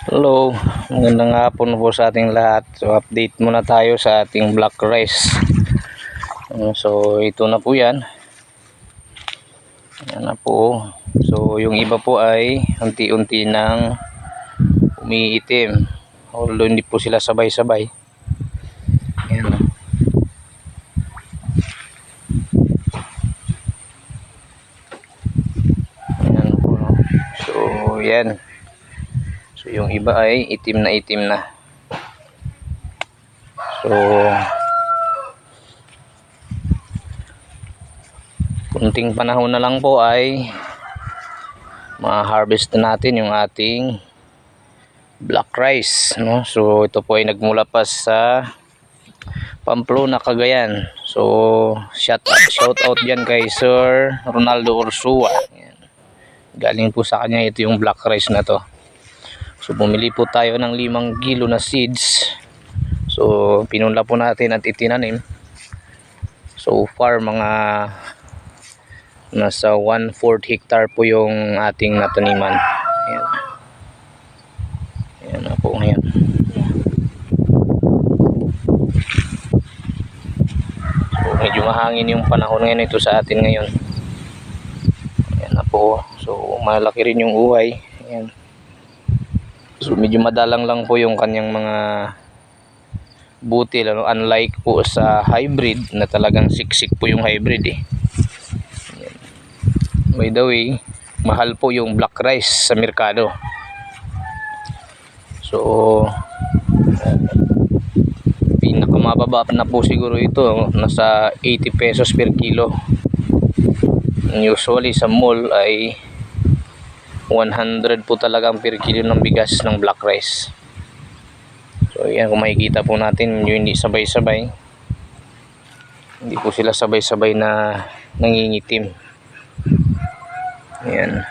Hello, magandang hapon po sa ating lahat. So update muna tayo sa ating black rice. So ito na po yan. Yan na po. So yung iba po ay unti-unti nang umiitim. Although hindi po sila sabay-sabay. Yan. Yan po. So yan. So yung iba ay itim na. So kunting panahon na lang po ay ma-harvest na natin yung ating black rice, no? So ito po ay nagmula pa sa Pamplona, Cagayan. So shout out diyan kay Sir Ronaldo Ursua. Yan. Galing po sa kanya ito yung black rice na to. So bumili po tayo ng 5 kilo na seeds. So pinunla po natin at itinanim. So far mga nasa 1/4 hectare po yung ating nataniman. Ayan. Ayan na po ngayon. So medyo mahangin yung panahon ngayon ito sa atin ngayon. Ayan na po. So malaki rin yung uhay. Ayan. So medyo madalang lang po yung kanyang mga butil, ano? Unlike po sa hybrid na talagang siksik po yung hybrid eh. Ayan. By the way, mahal po yung black rice sa merkado. So pinakamababa na po siguro ito, nasa 80 pesos per kilo. Usually sa mall ay 100 po talagang per kilo ng bigas ng black rice. So yan, kung makikita po natin yung hindi sabay-sabay, hindi po sila sabay-sabay na nangingitim. Yan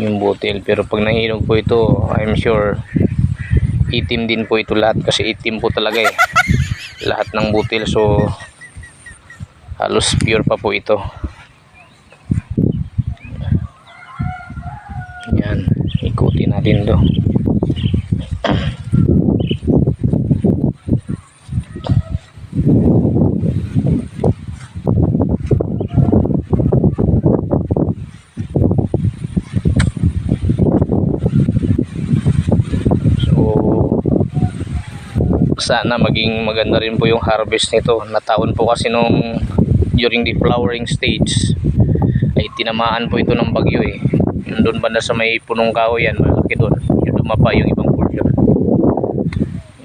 yung butil, pero pag nahinog po ito, I'm sure itim din po ito lahat, kasi itim po talaga eh lahat ng butil. So halos pure pa po ito. Yan, ikutin natin to. Sana maging maganda rin po yung harvest nito. Nataon po kasi nung during the flowering stage ay tinamaan po ito ng bagyo eh. Doon banda sa may punong kahoy yan, malaki doon. Yung dumapa yung ibang portion.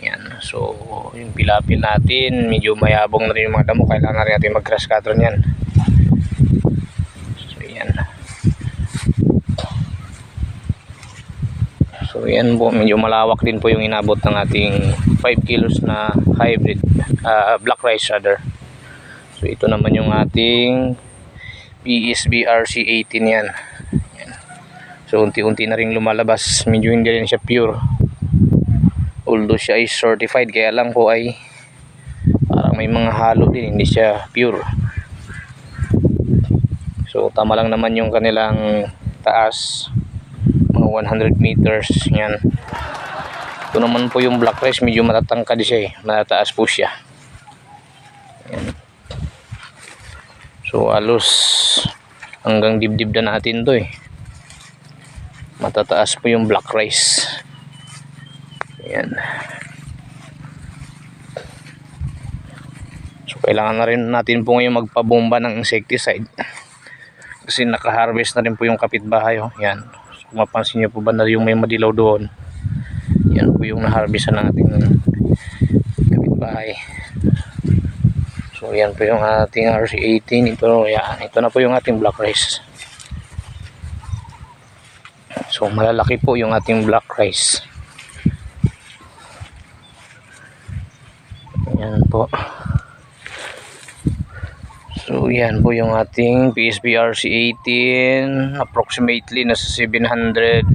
Yan. So yung pilapil natin, medyo mayabong na rin yung mga damo. Kailangan rin natin mag-grass cutter niyan. So yan. So yan po, medyo malawak din po yung inabot ng ating 5 kilos na hybrid black rice rather. So ito naman yung ating PSB RC18 yan. Yan. So unti-unti na rin lumalabas, medyo hindi rin siya pure. Although siya is certified, kaya lang po ay parang may mga halo din, hindi siya pure. So tama lang naman yung kanilang taas, 100 meters yan. Ito naman po yung black rice, medyo matatangkad siya eh, matataas po siya. Yan. So alos hanggang dibdib na natin to eh, matataas po yung black rice. Yan. So kailangan na rin natin po ngayon magpabomba ng insecticide, kasi naka-harvest na rin po yung kapitbahay oh. Yan. Kung mapansin nyo po ba na yung may madilaw doon, yan po yung na-harvest ng ating kapitbahay. So yan po yung ating RC18. Ito, yan. Ito na po yung ating black rice. So malalaki po yung ating black rice. Yan po. So yan po yung ating PSB RC18, approximately nasa 700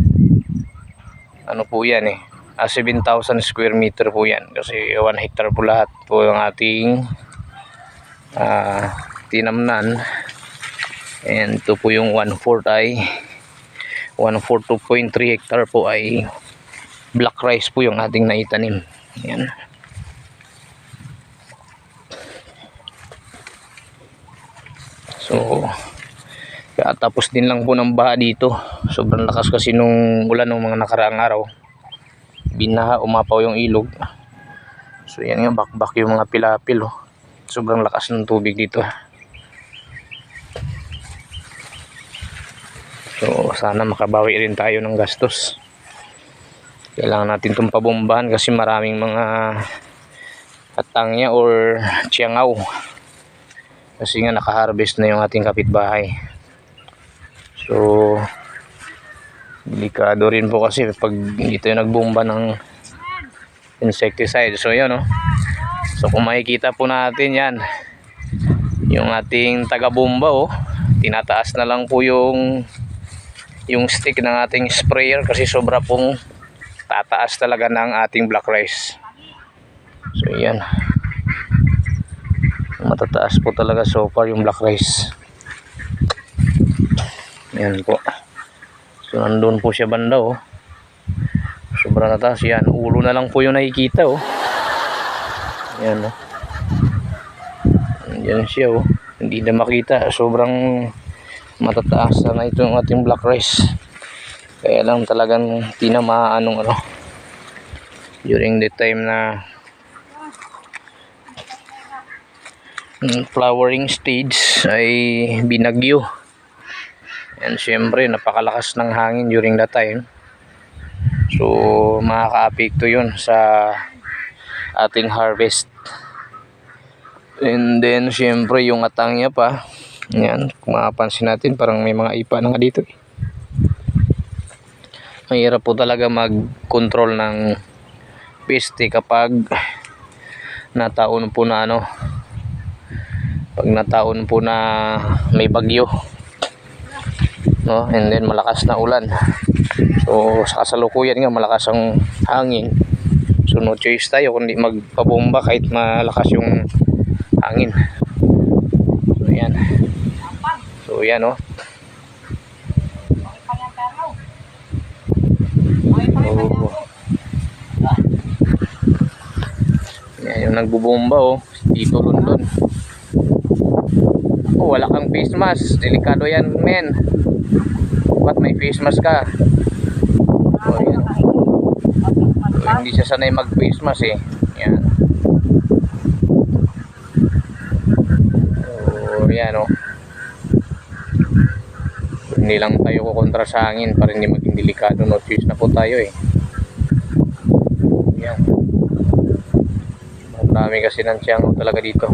ano po yan eh, 7,000 square meter po yan, kasi 1 hectare po lahat po yung ating tinamnan. And ito po yung 1/4 ay 1/4 2.3 hectare po ay black rice po yung ating naitanim. Yan. So kaya tapos din lang po ng baha dito. Sobrang lakas kasi nung ulan ng mga nakaraang araw. Binaha, umapaw yung ilog. So yan nga, bakbak yung mga pilapil. Oh. Sobrang lakas ng tubig dito. So sana makabawi rin tayo ng gastos. Kailangan natin itong pabombahan kasi maraming mga katangya or tiyangaw. Kasi nga nakaharvest na yung ating kapitbahay. So delikado rin po kasi pag dito yung nagbomba ng insecticide. So yun, no? So kung makikita po natin yan, yung ating taga-bomba, oh, tinataas na lang po yung stick ng ating sprayer kasi sobra pong tataas talaga ng ating black rice. So yan, matataas po talaga so far yung black rice. Yan po. So nandun po siya banda, oh. Sobrang nataas yan. Ulo na lang po yung nakikita, oh. Yan, oh. Yan siya, oh. Hindi na makita. Sobrang matataas na ito yung ating black rice. Kaya lang talagang tinamaan during the time na flowering stage ay binagyo. And syempre napakalakas ng hangin during that time. So makaka-apekto yun sa ating harvest. And then syempre yung atangya pa. Yan, kung mapapansin natin parang may mga ipa na nga dito. Mahirap po talaga mag-control ng peste kapag nataon po na pag nataon po na may bagyo, no? And then malakas na ulan. So sa kasalukuyan nga malakas ang hangin. So no choice tayo kundi magpabomba kahit malakas yung hangin. So yan. So yan, oh. Yan yung nagbubomba, oh. Dito London. Oh, wala kang face mask. Delikado yan, men. Ba't may face mask ka? Oh, yan. So, hindi siya sanay mag face mask, eh. Yan. So yan, oh. Hindi lang tayo kukontra sa hangin para hindi maging delikado. No choice na po tayo, eh. Yan. Marami kasi ng tiyango talaga dito.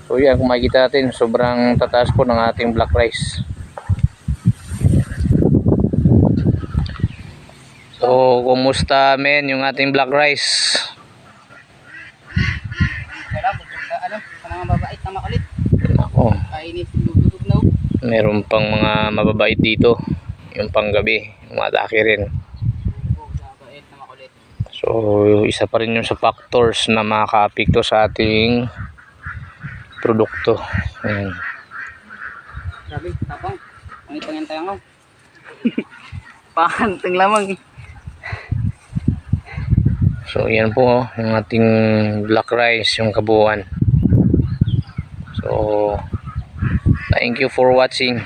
So yan, kung makikita natin, sobrang tataas po ng ating black rice. So kumusta, men, yung ating black rice? Mga mabait na makulit. Ako, Kainit, dududog na. meron pang mga mababait dito. Yung panggabi, umatake rin. Mabait na makulit. So isa pa rin yung sa factors na makaka-apekto sa ating produkto. Ayan. Grabe, tapang. Ang ipangyan tayo ngaw. Pakantang lamang. So yan po, oh, yung ating black rice, yung kabuuan. So thank you for watching.